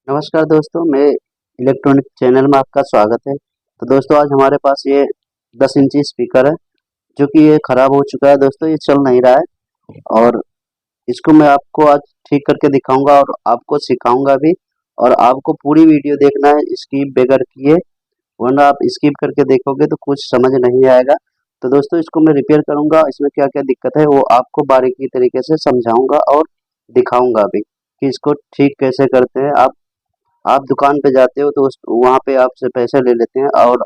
नमस्कार दोस्तों, मेरे इलेक्ट्रॉनिक चैनल में आपका स्वागत है। तो दोस्तों आज हमारे पास ये 10 इंची स्पीकर है जो कि ये ख़राब हो चुका है दोस्तों, ये चल नहीं रहा है और इसको मैं आपको आज ठीक करके दिखाऊंगा और आपको सिखाऊंगा भी। और आपको पूरी वीडियो देखना है स्किप बगैर किए, वरना आप स्किप करके देखोगे तो कुछ समझ नहीं आएगा। तो दोस्तों इसको मैं रिपेयर करूंगा, इसमें क्या क्या दिक्कत है वो आपको बारीकी तरीके से समझाऊंगा और दिखाऊंगा भी कि इसको ठीक कैसे करते हैं। आप दुकान पे जाते हो तो उस वहाँ पे आपसे पैसे ले लेते हैं और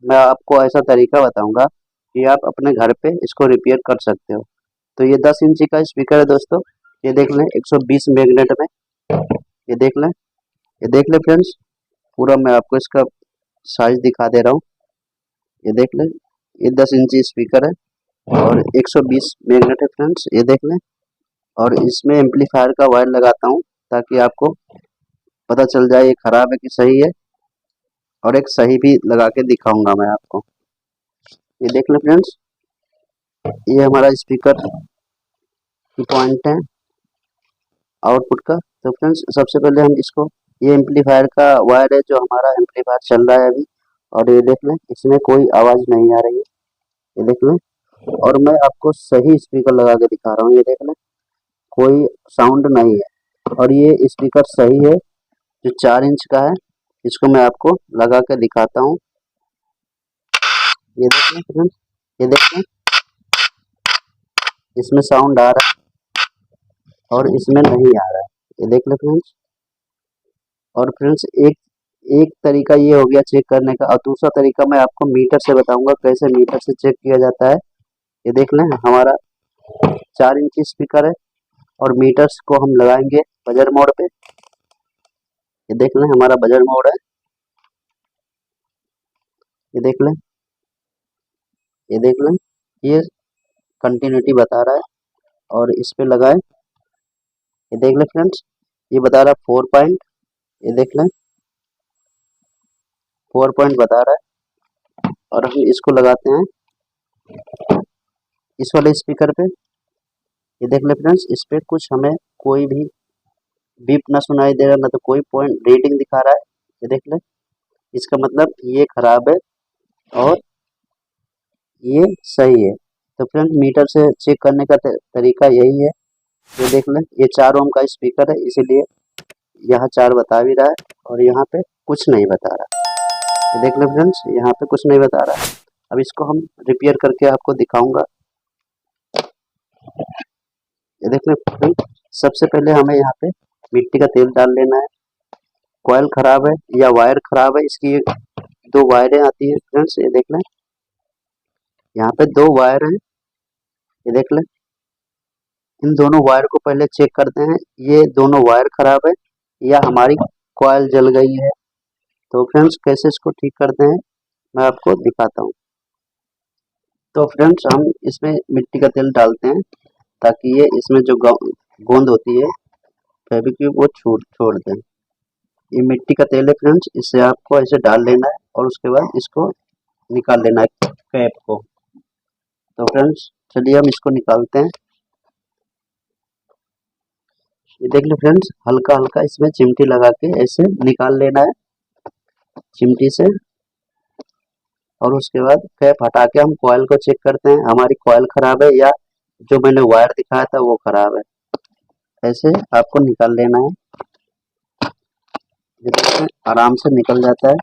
मैं आपको ऐसा तरीका बताऊंगा कि आप अपने घर पे इसको रिपेयर कर सकते हो। तो ये 10 इंची का स्पीकर है दोस्तों, ये देख लें 120 मैग्नेट में, ये देख लें, ये देख लें फ्रेंड्स। पूरा मैं आपको इसका साइज दिखा दे रहा हूँ, ये देख लें, ये 10 इंची स्पीकर है और 120 मैग्नेट है फ्रेंड्स, ये देख लें। और इसमें एम्पलीफायर का वायर लगाता हूँ ताकि आपको पता चल जाए ये खराब है कि सही है, और एक सही भी लगा के दिखाऊंगा मैं आपको। ये देख लें फ्रेंड्स, ये हमारा स्पीकर की पॉइंट है आउटपुट का। तो फ्रेंड्स सबसे पहले हम इसको, ये एम्पलीफायर का वायर है जो हमारा एम्पलीफायर चल रहा है अभी, और ये देख लें इसमें कोई आवाज़ नहीं आ रही है, ये देख लें। और मैं आपको सही स्पीकर लगा के दिखा रहा हूँ, ये देख लें कोई साउंड नहीं है और ये स्पीकर सही है जो 4 इंच का है। इसको मैं आपको लगा के दिखाता हूँ, ये देख लें फ्रेंड्स, ये देख लें इसमें साउंड आ रहा है और इसमें नहीं आ रहा है, ये देख लें फ्रेंड्स। और फ्रेंड्स एक एक तरीका ये हो गया चेक करने का, और दूसरा तरीका मैं आपको मीटर से बताऊंगा कैसे मीटर से चेक किया जाता है। ये देख लें हमारा 4 इंची स्पीकर है और मीटर्स को हम लगाएंगे बजर मोड पे। ये देख लें हमारा बजर मोड है, ये देख लें, ये देख लें, ये कंटिन्यूटी बता रहा है और इस पे लगाए, ये देख लें फ्रेंड्स, ये बता रहा है 4 पॉइंट, ये देख लें 4 पॉइंट बता रहा है। और हम इसको लगाते हैं इस वाले स्पीकर पे, ये देख लें फ्रेंड्स, इस पे कुछ हमें कोई भी बीप ना सुनाई दे रहा, ना तो कोई पॉइंट रीडिंग दिखा रहा है, ये देख लें। इसका मतलब ये खराब है और ये सही है। तो फ्रेंड्स मीटर से चेक करने का तरीका यही है। ये देख लें, ये 4 ओम का स्पीकर है, इसीलिए यहाँ 4 बता भी रहा है और यहाँ पे कुछ नहीं बता रहा। ये देख लें फ्रेंड्स, यहाँ पे कुछ नहीं बता रहा। अब इसको हम रिपेयर करके आपको दिखाऊंगा। ये देख लें फ्रेंड्स, सबसे पहले हमें यहाँ पे मिट्टी का तेल डाल लेना है। कॉइल खराब है या वायर खराब है, इसकी 2 वायरें आती हैं फ्रेंड्स, ये देख लें, यहाँ पे 2 वायर हैं, ये देख लें। इन दोनों वायर को पहले चेक करते हैं, ये दोनों वायर खराब है या हमारी कॉइल जल गई है। तो फ्रेंड्स कैसे इसको ठीक करते हैं मैं आपको दिखाता हूँ। तो फ्रेंड्स हम इसमें मिट्टी का तेल डालते हैं ताकि ये इसमें जो गोंद होती है फेविक्विक वो छोड़ दें। ये मिट्टी का तेल है फ्रेंड्स, इसे आपको ऐसे डाल लेना है और उसके बाद इसको निकाल लेना है कैप को। तो फ्रेंड्स चलिए हम इसको निकालते हैं। ये देख लो फ्रेंड्स, हल्का हल्का इसमें चिमटी लगा के ऐसे निकाल लेना है चिमटी से। और उसके बाद कैप हटा के हम कॉइल को चेक करते हैं, हमारी कॉइल खराब है या जो मैंने वायर दिखाया था वो खराब है। ऐसे आपको निकाल लेना है, ये देखिए आराम से निकल जाता है।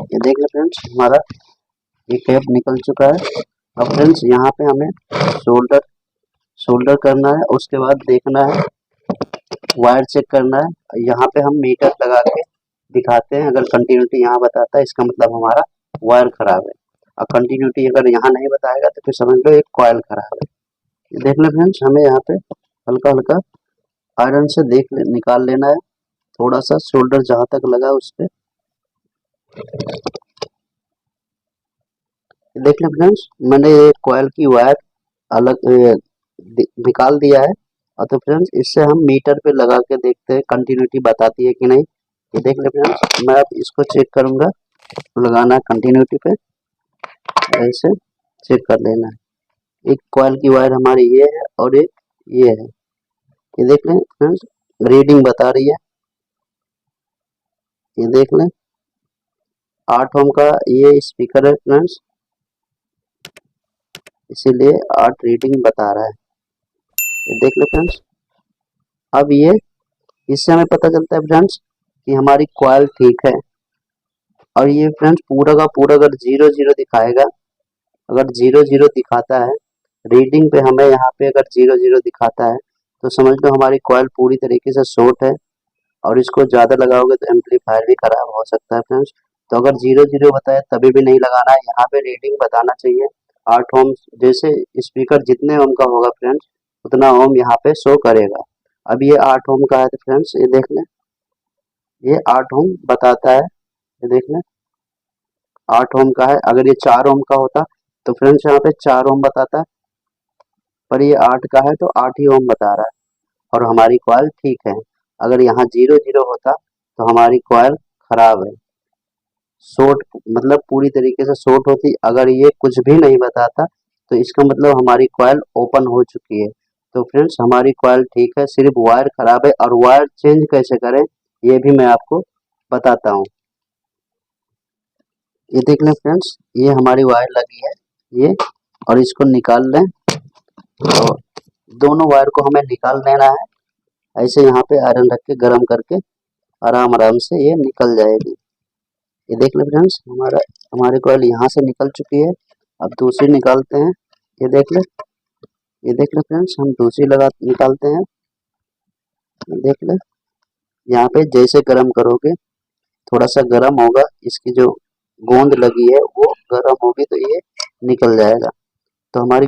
ये देख लो फ्रेंड्स, हमारा ये कैप निकल चुका है। अब फ्रेंड्स यहाँ पे हमें सोल्डर करना है, उसके बाद देखना है, वायर चेक करना है। यहाँ पे हम मीटर लगा के दिखाते हैं, अगर कंटिन्यूटी यहाँ बताता है इसका मतलब हमारा वायर खराब है, और कंटिन्यूटी अगर यहाँ नहीं बताएगा तो फिर समझ लो एक कॉइल खराब है। ये देख लें फ्रेंड्स, हमें यहाँ पे हल्का हल्का आयरन से निकाल लेना है, थोड़ा सा शोल्डर जहाँ तक लगा उस पे। देख लें फ्रेंड्स, मैंने ये कॉइल की वायर अलग निकाल दिया है। और तो फ्रेंड्स इससे हम मीटर पे लगा के देखते हैं कंटिन्यूटी बताती है कि नहीं। ये देख लें फ्रेंड्स, मैं अब इसको चेक करूंगा, लगाना है कंटिन्यूटी पे, ऐसे चेक कर लेना है। एक कॉइल की वायर हमारी ये है और एक ये है। ये देख लें फ्रेंड्स, रीडिंग बता रही है, ये देख लें 8 ओम का ये स्पीकर है फ्रेंड्स, इसीलिए 8 रीडिंग बता रहा है। ये देख लो फ्रेंड्स। अब ये इससे हमें पता चलता है फ्रेंड्स कि हमारी कॉइल ठीक है। और ये फ्रेंड्स पूरा का पूरा अगर 0 0 दिखाएगा, अगर 0 0 दिखाता है रीडिंग पे, हमें यहाँ पे अगर 0 0 दिखाता है तो समझ लो हमारी कॉइल पूरी तरीके से शॉर्ट है। और इसको ज़्यादा लगाओगे तो एम्पलीफायर भी खराब हो सकता है फ्रेंड्स। तो अगर 0 0 बताए तभी भी नहीं लगाना है, यहाँ पे रीडिंग बताना चाहिए 8 ओम। जैसे स्पीकर जितने ओम का होगा फ्रेंड्स उतना ओम यहाँ पे शो करेगा। अब ये 8 ओम का है तो फ्रेंड्स ये देख लें, ये 8 ओम बताता है, ये देख लें 8 ओम का है। अगर ये 4 ओम का होता तो फ्रेंड्स यहाँ पे 4 ओम बताता, पर ये 8 का है तो 8 ही ओम बता रहा है और हमारी कॉइल ठीक है। अगर यहाँ 0 0 होता तो हमारी कॉइल खराब है, शॉर्ट मतलब पूरी तरीके से शॉर्ट होती। अगर ये कुछ भी नहीं बताता तो इसका मतलब हमारी कॉइल ओपन हो चुकी है। तो फ्रेंड्स हमारी कॉइल ठीक है, सिर्फ वायर खराब है। और वायर चेंज कैसे करें ये भी मैं आपको बताता हूँ। ये देख लें फ्रेंड्स, ये हमारी वायर लगी है ये, और इसको निकाल लें। और दोनों वायर को हमें निकाल लेना है, ऐसे यहाँ पे आयरन रख के गर्म करके आराम आराम से ये निकल जाएगी। ये देख लें फ्रेंड्स, हमारी कॉइल यहाँ से निकल चुकी है। अब दूसरी निकालते हैं। ये देख लें, ये देख लें फ्रेंड्स, हम दूसरी लगा निकालते हैं। ये देख लें, यहाँ पे जैसे गर्म करोगे थोड़ा सा गर्म होगा, इसकी जो गोंद लगी है वो गर्म होगी तो ये निकल जाएगा। तो हमारी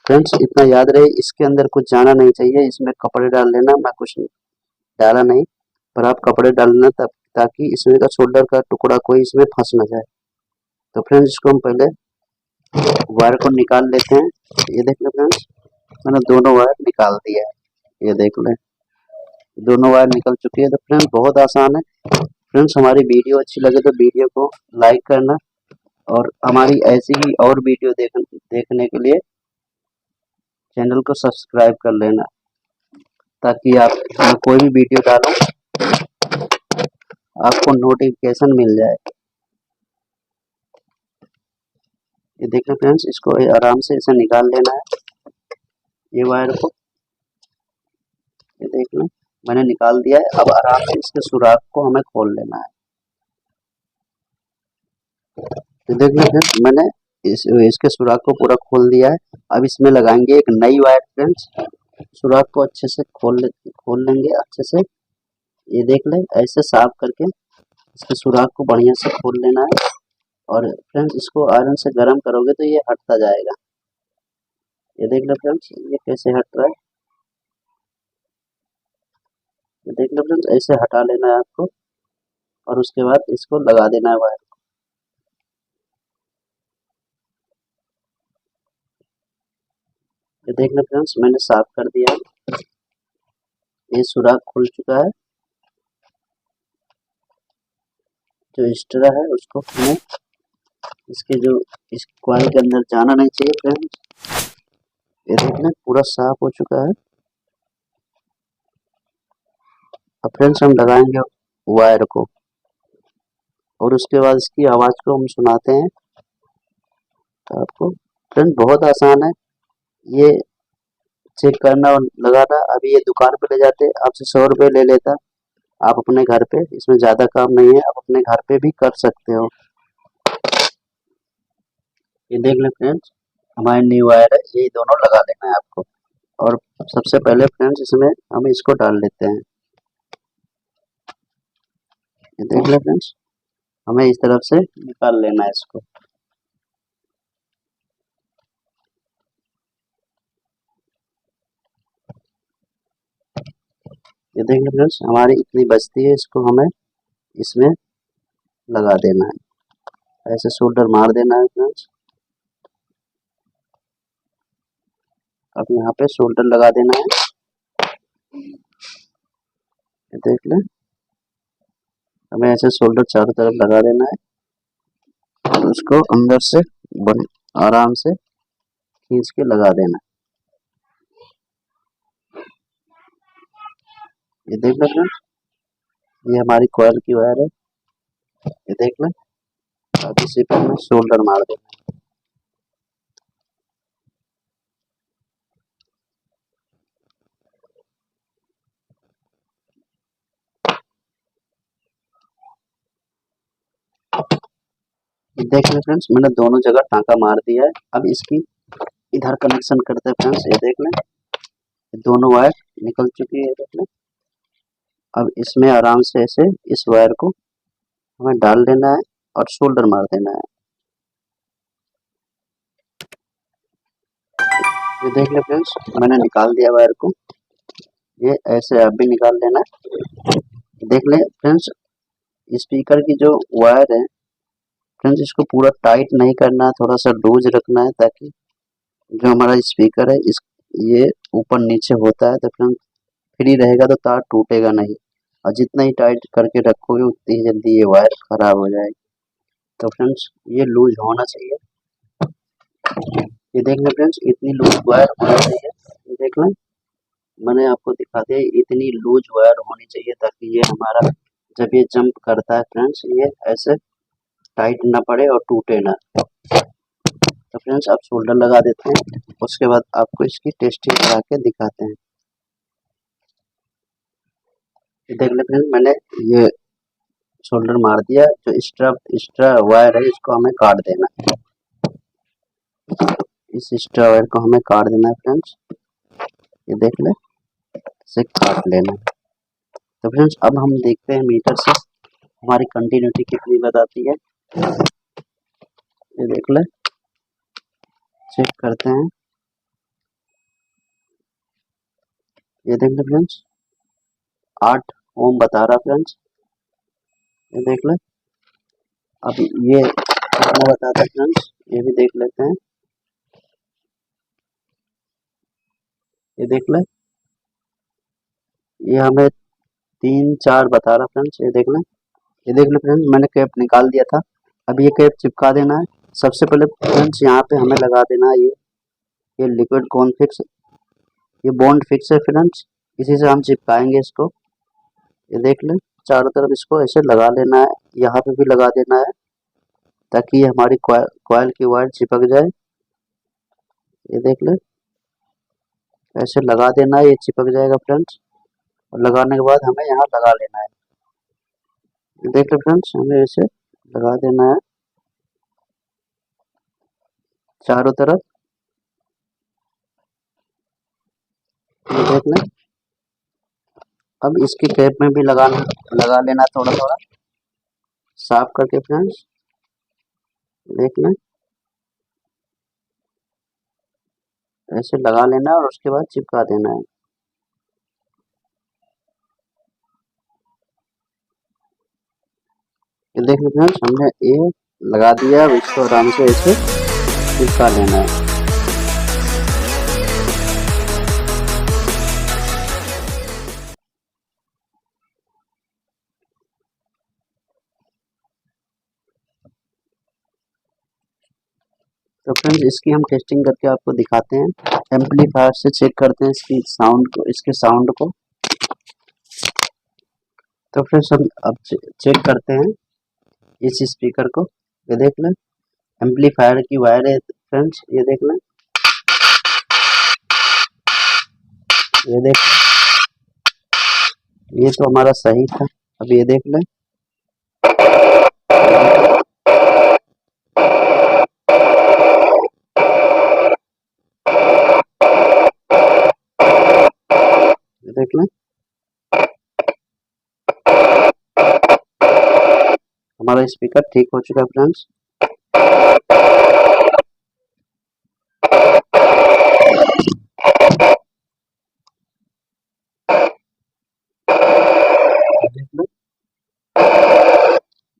फ्रेंड्स इतना याद रहे, इसके अंदर कुछ जाना नहीं चाहिए, इसमें कपड़े डाल लेना। मैं कुछ डाला नहीं, पर आप कपड़े डालना तब, ताकि इसमें का शोल्डर का टुकड़ा कोई इसमें फंस ना जाए। तो फ्रेंड्स इसको हम पहले वायर को निकाल लेते हैं। ये देख लें फ्रेंड्स, मैंने दोनों वायर निकाल दिया है। ये देख लें, दोनों वायर निकल चुकी है। तो फ्रेंड्स बहुत आसान है। फ्रेंड्स हमारी वीडियो अच्छी लगे तो वीडियो को लाइक करना, और हमारी ऐसी ही और वीडियो देखने के लिए चैनल को सब्सक्राइब कर लेना, ताकि आप मैं कोई भी वीडियो डालूं आपको नोटिफिकेशन मिल जाए। ये देख लें फ्रेंड्स, इसको आराम से इसे निकाल लेना है, ये वायर को। ये देख लें, मैंने निकाल दिया है। अब आराम से इसके सुराख को हमें खोल लेना है। ये देख लें फ्रेंड्स, मैंने इसके सुराख को पूरा खोल दिया है। अब इसमें लगाएंगे एक नई वायर फ्रेंड्स। सुराख को अच्छे से खोल लेंगे अच्छे से। ये देख लें, ऐसे साफ करके इसके सुराख को बढ़िया से खोल लेना है। और फ्रेंड्स इसको आयरन से गर्म करोगे तो ये हटता जाएगा। ये देख लो फ्रेंड्स, ये कैसे हट रहा है। ये देख लो फ्रेंड्स, ऐसे हटा लेना है आपको, और उसके बाद इसको लगा देना है वायर। ये देख लो फ्रेंड्स, मैंने साफ कर दिया है, ये सुराख खुल चुका है। जो एक्स्ट्रा है उसको हमें इसके जो इस कॉइल के अंदर जाना नहीं चाहिए फ्रेंड्स। ये देख लें, पूरा साफ हो चुका है। अब फ्रेंड्स हम लगाएंगे वायर को, और उसके बाद इसकी आवाज़ को हम सुनाते हैं तो आपको। फ्रेंड बहुत आसान है ये चेक करना और लगाना। अभी ये दुकान पे ले जाते आपसे 100 रुपये ले लेता, आप अपने घर पे, इसमें ज़्यादा काम नहीं है, आप अपने घर पे भी कर सकते हो। ये देख लें फ्रेंड्स, हमारी न्यू वायर है, ये दोनों लगा लेना है आपको। और सबसे पहले फ्रेंड्स इसमें हम इसको डाल लेते हैं। ये देख लें फ्रेंड्स, हमें इस तरफ से निकाल लेना है इसको। ये देख लें फ्रेंड्स, हमारी इतनी बचती है, इसको हमें इसमें लगा देना है, ऐसे शोल्डर मार देना है फ्रेंड्स। अब यहाँ पे शोल्डर लगा देना है। ये देख लें, हमें ऐसे शोल्डर चारों तरफ लगा देना है, और उसको अंदर से आराम से खींच के लगा देना। ये देख लें फ्रेंड्स, ये हमारी कॉइल की वायर है, ये देख लें। अब इसी पर हमें शोल्डर मार देना। ये देख लें फ्रेंड्स, मैंने दोनों जगह टांका मार दिया है। अब इसकी इधर कनेक्शन करते हैं फ्रेंड्स, ये देख लें, ये दोनों वायर निकल चुकी है, देख लें। अब इसमें आराम से ऐसे इस वायर को हमें डाल देना है और शोल्डर मार देना है। ये देख ले फ्रेंड्स, मैंने निकाल दिया वायर को। ये ऐसे आप भी निकाल लेना है। देख ले फ्रेंड्स, स्पीकर की जो वायर है फ्रेंड्स, इसको पूरा टाइट नहीं करना है, थोड़ा सा लूज रखना है, ताकि जो हमारा स्पीकर है इस ये ऊपर नीचे होता है तो फ्रेंड्स फ्री रहेगा, तो तार टूटेगा नहीं। और जितना ही टाइट करके रखोगे उतनी ही जल्दी ये वायर खराब हो जाएगी। तो फ्रेंड्स ये लूज होना चाहिए। ये देख लें फ्रेंड्स, इतनी लूज वायर होनी चाहिए। ये देख लें, मैंने आपको दिखा दिया, इतनी लूज वायर होनी चाहिए ताकि ये हमारा जब ये जंप करता है फ्रेंड्स, ये ऐसे टाइट ना पड़े और टूटे ना। तो फ्रेंड्स आप शोल्डर लगा देते हैं, उसके बाद आपको इसकी टेस्टिंग करा के दिखाते हैं। ये देख ले फ्रेंड्स, मैंने ये शोल्डर मार दिया। जो एक्स्ट्रा वायर है इसको हमें काट देना है। इस एक्स्ट्रा वायर को हमें काट देना है फ्रेंड्स, ये देख ले, इसे काट लेना है। तो फ्रेंड्स अब हम देखते हैं मीटर से हमारी कंटिन्यूटी कितनी बताती है। ये देख ले, चेक करते हैं। ये देख ले फ्रेंड्स, 8 ओम बता रहा फ्रेंड्स, ये देख ले। अब ये कितना बताता है फ्रेंड्स, ये भी देख लेते हैं। ये देख ले, ये हमें 3-4 बता रहा फ्रेंड्स, ये देख ले। ये देख ले फ्रेंड्स, मैंने कैप निकाल दिया था। अब ये कैप चिपका देना है। सबसे पहले फ्रेंड्स यहाँ पे हमें लगा देना है ये लिक्विड कॉर्न फिक्स, ये बॉन्ड फिक्स है फ्रेंड्स, इसी से हम चिपकाएंगे इसको। ये देख लें, चारों तरफ इसको ऐसे लगा लेना है, यहाँ पे भी लगा देना है ताकि ये हमारी कॉइल की वायर चिपक जाए। ये देख लें, ऐसे लगा देना है, ये चिपक जाएगा फ्रेंड्स। और लगाने के बाद हमें यहाँ लगा लेना है। ये देख लें फ्रेंड्स, हमें ऐसे लगा देना है चारों तरफ। ये देख लें, अब इसकी कैप में भी लगा लेना थोड़ा थोड़ा साफ करके फ्रेंड्स। देख लें, ऐसे लगा लेना है और उसके बाद चिपका देना है। ये देख लें फ्रेंड्स, हमने ये लगा दिया। अब इसको आराम से ऐसे चिपका लेना है। तो फ्रेंड्स इसकी हम टेस्टिंग करके आपको दिखाते हैं। एम्पलीफायर से चेक करते हैं इसकी साउंड को, इसके साउंड को। तो फ्रेंड्स हम अब चेक करते हैं इस स्पीकर को। ये देख लें, एम्पलीफायर की वायर है फ्रेंड्स, ये देख लें, ये देख लें, ये तो हमारा सही था। अब ये देख लें, ये देख लें, हमारा स्पीकर ठीक हो चुका है फ्रेंड्स।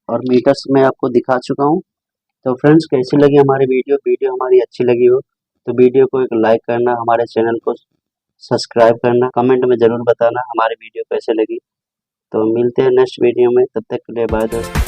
और मीटर्स मैं आपको दिखा चुका हूँ। तो फ्रेंड्स कैसी लगी हमारी वीडियो हमारी अच्छी लगी हो तो वीडियो को एक लाइक करना, हमारे चैनल को सब्सक्राइब करना, कमेंट में ज़रूर बताना हमारी वीडियो कैसे लगी। तो मिलते हैं नेक्स्ट वीडियो में, तब तक के लिए बाय दोस्तों।